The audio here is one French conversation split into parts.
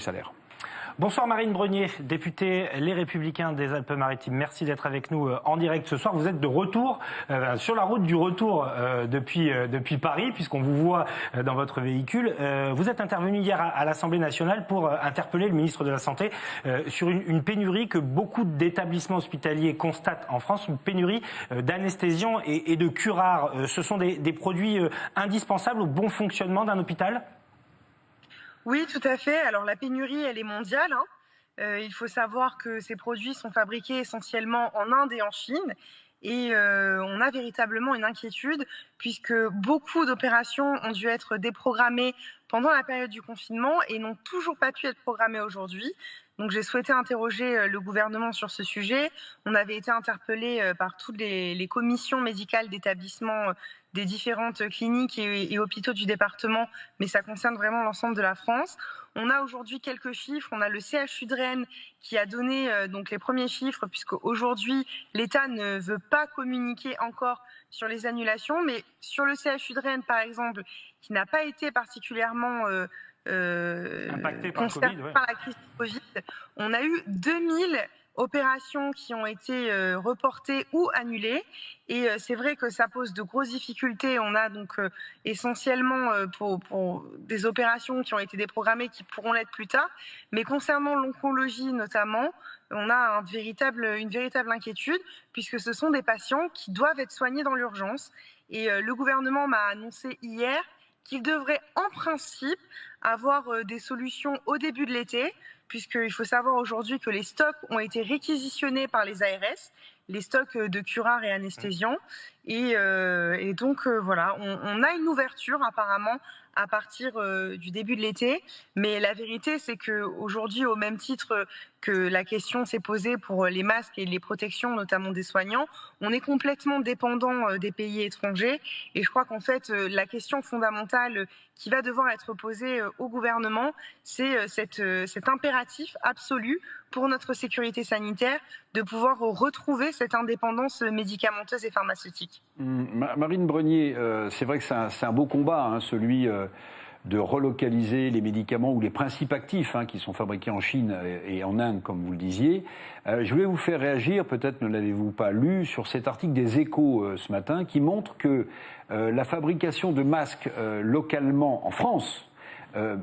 salaire. Bonsoir Marine Brenier, députée Les Républicains des Alpes-Maritimes. Merci d'être avec nous en direct ce soir. Vous êtes de retour, sur la route du retour depuis Paris, puisqu'on vous voit dans votre véhicule. Vous êtes intervenu hier à l'Assemblée nationale pour interpeller le ministre de la Santé sur une pénurie que beaucoup d'établissements hospitaliers constatent en France, une pénurie d'anesthésiants et de curares. Ce sont des produits indispensables au bon fonctionnement d'un hôpital ? Oui, tout à fait. Alors la pénurie, elle est mondiale. Il faut savoir que ces produits sont fabriqués essentiellement en Inde et en Chine. Et on a véritablement une inquiétude puisque beaucoup d'opérations ont dû être déprogrammées pendant la période du confinement et n'ont toujours pas pu être programmées aujourd'hui. Donc j'ai souhaité interroger le gouvernement sur ce sujet. On avait été interpellé par toutes les commissions médicales d'établissements des différentes cliniques et hôpitaux du département, mais ça concerne vraiment l'ensemble de la France. On a aujourd'hui quelques chiffres. On a le CHU de Rennes qui a donné donc les premiers chiffres, puisque aujourd'hui l'État ne veut pas communiquer encore sur les annulations, mais sur le CHU de Rennes par exemple, qui n'a pas été particulièrement impacté par la crise du Covid, on a eu 2000 opérations qui ont été reportées ou annulées. Et c'est vrai que ça pose de grosses difficultés. On a donc essentiellement pour des opérations qui ont été déprogrammées qui pourront l'être plus tard. Mais concernant l'oncologie notamment, on a une véritable inquiétude puisque ce sont des patients qui doivent être soignés dans l'urgence. Et le gouvernement m'a annoncé hier qu'il devrait en principe avoir des solutions au début de l'été, puisqu'il faut savoir aujourd'hui que les stocks ont été réquisitionnés par les ARS, les stocks de curares et anesthésiants. Et donc voilà, on a une ouverture apparemment à partir du début de l'été. Mais la vérité, c'est qu'aujourd'hui, au même titre que la question s'est posée pour les masques et les protections, notamment des soignants, on est complètement dépendant des pays étrangers. Et je crois qu'en fait, la question fondamentale qui va devoir être posée au gouvernement, c'est cet impératif absolu pour notre sécurité sanitaire de pouvoir retrouver cette indépendance médicamenteuse et pharmaceutique. Marine Brenier, c'est vrai que c'est un beau combat, hein, celui de relocaliser les médicaments ou les principes actifs qui sont fabriqués en Chine et en Inde, comme vous le disiez. Je voulais vous faire réagir, peut-être ne l'avez-vous pas lu, sur cet article des Échos ce matin qui montre que la fabrication de masques localement en France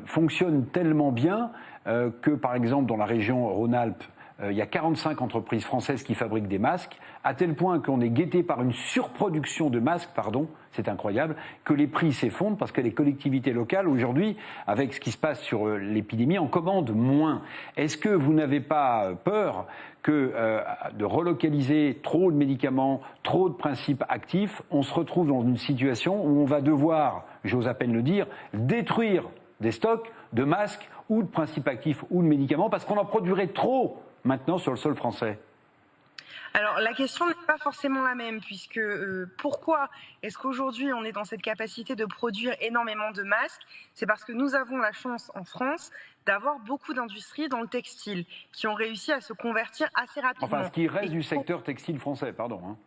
fonctionne tellement bien que, par exemple, dans la région Rhône-Alpes, il y a 45 entreprises françaises qui fabriquent des masques, à tel point qu'on est guetté par une surproduction de masques, c'est incroyable, que les prix s'effondrent parce que les collectivités locales, aujourd'hui, avec ce qui se passe sur l'épidémie, en commandent moins. Est-ce que vous n'avez pas peur que de relocaliser trop de médicaments, trop de principes actifs, on se retrouve dans une situation où on va devoir, j'ose à peine le dire, détruire des stocks de masques ou de principes actifs ou de médicaments parce qu'on en produirait trop maintenant sur le sol français? Alors la question n'est pas forcément la même puisque pourquoi est-ce qu'aujourd'hui on est dans cette capacité de produire énormément de masques? C'est parce que nous avons la chance en France d'avoir beaucoup d'industries dans le textile qui ont réussi à se convertir assez rapidement. Enfin, ce qui reste du secteur textile français, pardon.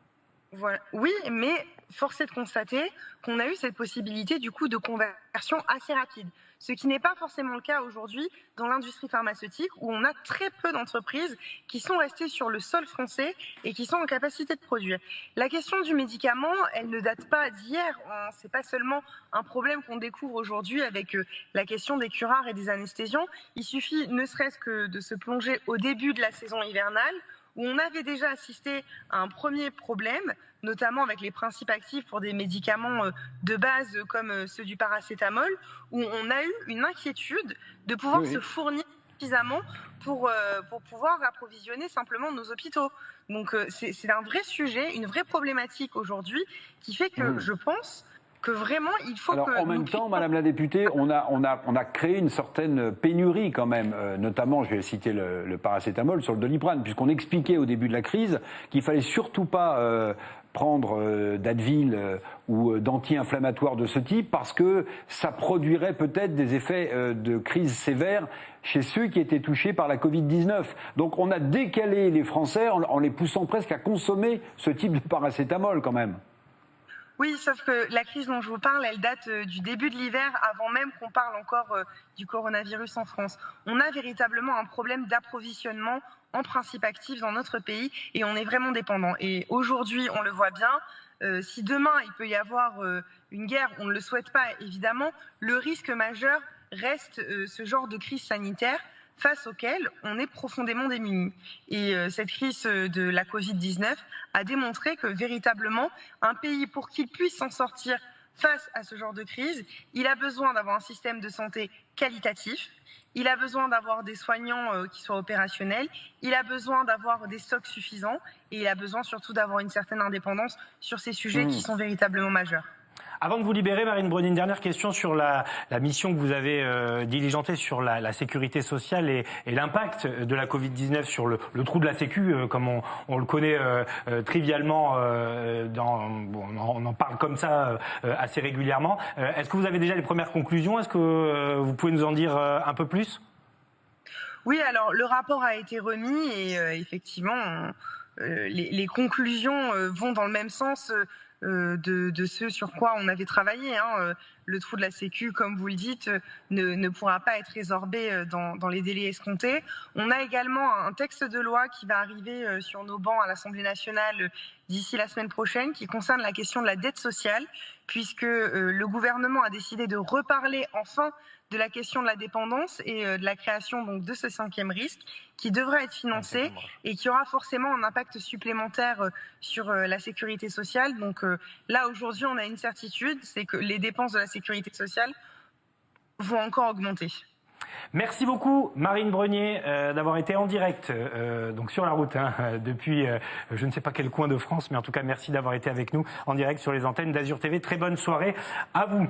Voilà. Oui, mais force est de constater qu'on a eu cette possibilité du coup de conversion assez rapide. Ce qui n'est pas forcément le cas aujourd'hui dans l'industrie pharmaceutique où on a très peu d'entreprises qui sont restées sur le sol français et qui sont en capacité de produire. La question du médicament, elle ne date pas d'hier. C'est pas seulement un problème qu'on découvre aujourd'hui avec la question des curares et des anesthésiants. Il suffit ne serait-ce que de se plonger au début de la saison hivernale où on avait déjà assisté à un premier problème, notamment avec les principes actifs pour des médicaments de base comme ceux du paracétamol, où on a eu une inquiétude de pouvoir se fournir suffisamment pour pouvoir approvisionner simplement nos hôpitaux. Donc c'est un vrai sujet, une vraie problématique aujourd'hui qui fait que je pense que vraiment, il faut Alors, en même temps, Madame la députée, on a créé une certaine pénurie quand même, notamment, je vais citer le paracétamol sur le Doliprane, puisqu'on expliquait au début de la crise qu'il fallait surtout pas prendre d'Advil ou d'anti-inflammatoires de ce type, parce que ça produirait peut-être des effets de crise sévère chez ceux qui étaient touchés par la Covid-19. Donc on a décalé les Français en les poussant presque à consommer ce type de paracétamol quand même. Oui, sauf que la crise dont je vous parle, elle date du début de l'hiver, avant même qu'on parle encore du coronavirus en France. On a véritablement un problème d'approvisionnement en principes actifs dans notre pays et on est vraiment dépendant. Et aujourd'hui, on le voit bien, si demain il peut y avoir une guerre, on ne le souhaite pas évidemment, le risque majeur reste ce genre de crise sanitaire face auquel on est profondément démunis. Et cette crise de la Covid-19 a démontré que véritablement, un pays, pour qu'il puisse s'en sortir face à ce genre de crise, il a besoin d'avoir un système de santé qualitatif, il a besoin d'avoir des soignants qui soient opérationnels, il a besoin d'avoir des stocks suffisants et il a besoin surtout d'avoir une certaine indépendance sur ces sujets qui sont véritablement majeurs. Avant de vous libérer, Marine Brenier, une dernière question sur la mission que vous avez diligentée sur la sécurité sociale et l'impact de la Covid-19 sur le trou de la Sécu, comme on le connaît trivialement, on en parle comme ça assez régulièrement. Est-ce que vous avez déjà les premières conclusions? Est-ce que vous pouvez nous en dire un peu plus? Oui, alors le rapport a été remis et effectivement, les conclusions vont dans le même sens de ce sur quoi on avait travaillé. Le trou de la Sécu, comme vous le dites, ne pourra pas être résorbé dans les délais escomptés. On a également un texte de loi qui va arriver sur nos bancs à l'Assemblée nationale d'ici la semaine prochaine, qui concerne la question de la dette sociale, puisque le gouvernement a décidé de reparler enfin de la question de la dépendance et de la création donc de ce 5e risque qui devra être financé et qui aura forcément un impact supplémentaire sur la sécurité sociale. Donc là, aujourd'hui, on a une certitude, c'est que les dépenses de la sécurité sociale vont encore augmenter. Merci beaucoup Marine Brenier d'avoir été en direct donc sur la route depuis je ne sais pas quel coin de France, mais en tout cas merci d'avoir été avec nous en direct sur les antennes d'Azur TV. Très bonne soirée à vous.